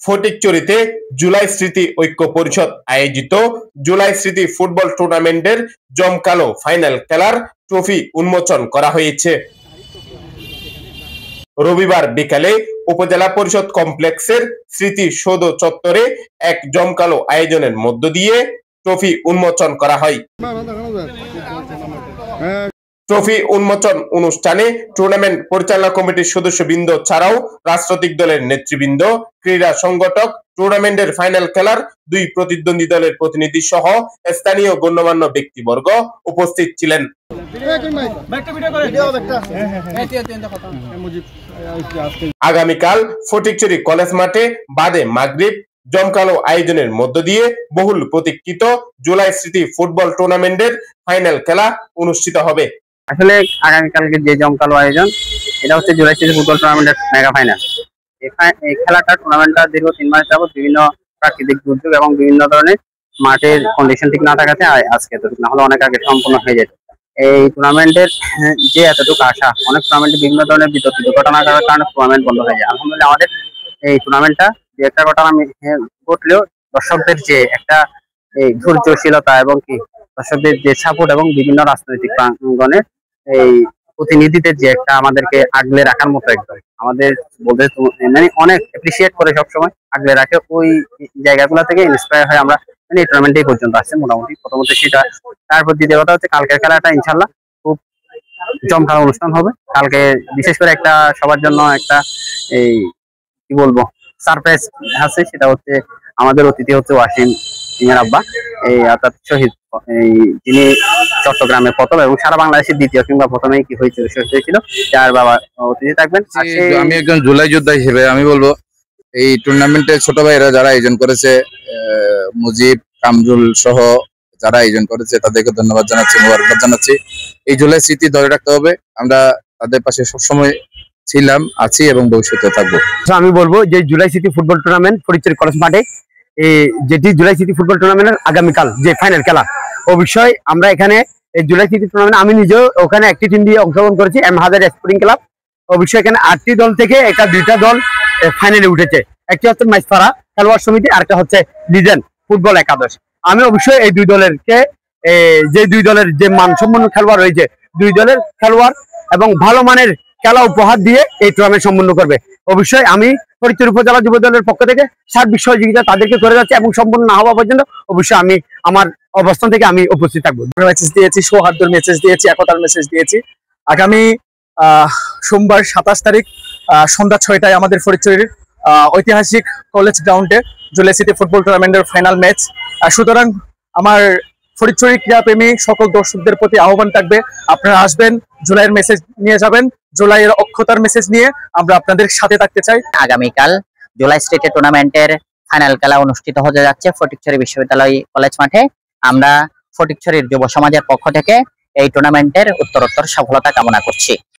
ফটিকছড়িতে জুলাই স্মৃতি ঐক্য পরিষদ আয়োজিত জুলাই স্মৃতি ফুটবল টুর্নামেন্টের জমকালো ফাইনাল খেলার ট্রফি উন্মোচন করা হয়েছে। রবিবার বিকালে উপজেলা পরিষদ কমপ্লেক্সের স্মৃতি সৌধ চত্বরে এক জমকালো আয়োজনের মধ্য দিয়ে ট্রফি উন্মোচন করা হয়। ট্রফি উন্মোচন অনুষ্ঠানে টুর্নামেন্ট পরিচালনা কমিটির সদস্যবৃন্দ ছাড়াও রাজনৈতিক দলের নেতৃবৃন্দ, ক্রীড়া সংগঠক, টুর্নামেন্টের ফাইনাল খেলার দুই প্রতিদ্বন্দ্বী দলের প্রতিনিধি সহ স্থানীয় গণ্যমান্য ব্যক্তিবর্গ উপস্থিত ছিলেন। আগামীকাল ফটিকছড়ি কলেজ মাঠে বাদে মাগরিব জমকালো আয়োজনের মধ্য দিয়ে বহুল প্রতীক্ষিত জুলাই স্মৃতি ফুটবল টুর্নামেন্টের ফাইনাল খেলা অনুষ্ঠিত হবে। আসলে আগামীকালকে যে জমকালো আয়োজন, এটা হচ্ছে জুলাই স্মৃতি ফুটবল টুর্নামেন্টের মেগা ফাইনাল। এই খেলাটা টুর্নামেন্টটা দীর্ঘ 3 মাস যাবত বিভিন্ন প্রাকৃতিক দুর্যোগ এবং বিভিন্ন ধরনের মাঠের কন্ডিশন ঠিক না থাকাতে আজকে এতটুকু না হলে অনেক আগে সম্পূর্ণ হয়ে যেত। এই টুর্নামেন্টের যে এতটুকু আশা, অনেক টুর্নামেন্টে বিভিন্ন ধরনের বিতর্কিত ঘটনার কারণে টুর্নামেন্ট বন্ধ হয়ে যায়। আলহামদুলিল্লাহ আমাদের এই টুর্নামেন্টটা যে একটা ঘটনা ঘটলেও দর্শকদের যে একটা এই ধৈর্যশীলতা এবং কি দর্শকদের যে সাপোর্ট এবং বিভিন্ন রাজনৈতিক প্রাঙ্গণের এই প্রতিনিধিদের যে একটা আমাদেরকে আগলে রাখার মতো একদম আমাদের বলতে মানে অনেক অ্যাপ্রিসিয়েট করে সবসময় আগলে রাখে, ওই জায়গাগুলো থেকে ইন্সপায়ার হয়ে আমরা মানে এই টুর্নামেন্টে পর্যন্ত আসছে মোটামুটি। প্রথমত সেটা, তারপর দ্বিতীয় কথা হচ্ছে কালকের খেলাটা ইনশাল্লাহ খুব জমকালো অনুষ্ঠান হবে। কালকে বিশেষ করে একটা সবার জন্য একটা এই কি বলবো সারপ্রাইজ আছে, সেটা হচ্ছে আমাদের অতিথি হচ্ছে ওয়াসিম সিংয়ের আব্বা, এই অর্থাৎ শহীদ, এই যিনি চট্টগ্রামের প্রথম এবং সারা বাংলাদেশের দ্বিতীয় কিংবা প্রথমেই কি হয়েছিল শহীদ হয়েছিল, যার বাবা অতিথি থাকবেন। আমি একজন জুলাই যোদ্ধা হিসেবে আমি বলবো এই টুর্নামেন্টে ছোট ভাইরা যারা আয়োজন করেছে, মুজিব, কামরুল সহ যারা আয়োজন করেছে তাদেরকে ধন্যবাদ জানাচ্ছি, মোবারকবাদ জানাচ্ছি। এই জুলাই স্মৃতি ধরে রাখতে হবে, আমরা তাদের পাশে সবসময় ছিলাম, আছি এবং ভবিষ্যতে থাকবো। আমি বলবো যে জুলাই স্মৃতি ফুটবল টুর্নামেন্ট ফটিকছড়ি কলেজ মাঠে, যেটি জুলাই স্মৃতি ফুটবল টুর্নামেন্টের আগামীকাল যে ফাইনাল খেলা, অবশ্যই আমরা এখানে এই জুলাই স্মৃতি টুর্নামেন্ট আমি নিজেও ওখানে একটি টিম দিয়ে অংশগ্রহণ করেছি, এম হাজার স্পোর্টিং ক্লাব। অবশ্যই এখানে 8টি দল থেকে একটা 2টা দল ফাইনালে উঠেছে, একটি হচ্ছে মাইজপাড়া খেলোয়াড় সমিতি, আরেকটা হচ্ছে লিজেন্ড ফুটবল একাদশ। আমি অবশ্যই এই দুই দলেরকে যে দুই দলের যে মানসম্পন্ন খেলোয়াড় রয়েছে, দুই দলের খেলোয়াড় এবং ভালো মানের খেলা উপহার দিয়ে এই টুর্নামেন্ট সম্পন্ন করবে। অবশ্যই আমি ফটিকছড়ি উপজেলা যুব দলের পক্ষ থেকে সার্বিক সহযোগিতা তাদেরকে করে যাচ্ছে এবং সম্পূর্ণ না হওয়া পর্যন্ত অবশ্যই আমি আমার অবস্থান থেকে আমি উপস্থিত থাকবো। মেসেজ দিয়েছি, সৌহার্দ্যের মেসেজ দিয়েছি, একতার মেসেজ দিয়েছি। আগামী সোমবার 27 তারিখ সন্ধ্যা 6টায় আমাদের ফটিকছড়ির ঐতিহাসিক কলেজ গ্রাউন্ডে জুলাই স্মৃতি ফুটবল টুর্নামেন্টের ফাইনাল ম্যাচ। সুতরাং আমার ফটিকছড়ি ক্রীড়াপ্রেমী সকল দর্শকদের প্রতি আহ্বান থাকবে, আপনারা আসবেন, জুলাইয়ের মেসেজ নিয়ে যাবেন, জুলাইয়ের অক্ষতার মেসেজ নিয়ে আমরা আপনাদের সাথে থাকতে চাই। আগামীকাল জুলাই স্মৃতি টুর্নামেন্টের ফাইনাল খেলা অনুষ্ঠিত হতে যাচ্ছে ফটিকছড়ি বিশ্ববিদ্যালয় কলেজ মাঠে। আমরা ফটিকছড়ির যুব সমাজের পক্ষ থেকে এই টুর্নামেন্টের উত্তরোত্তর সফলতা কামনা করছি।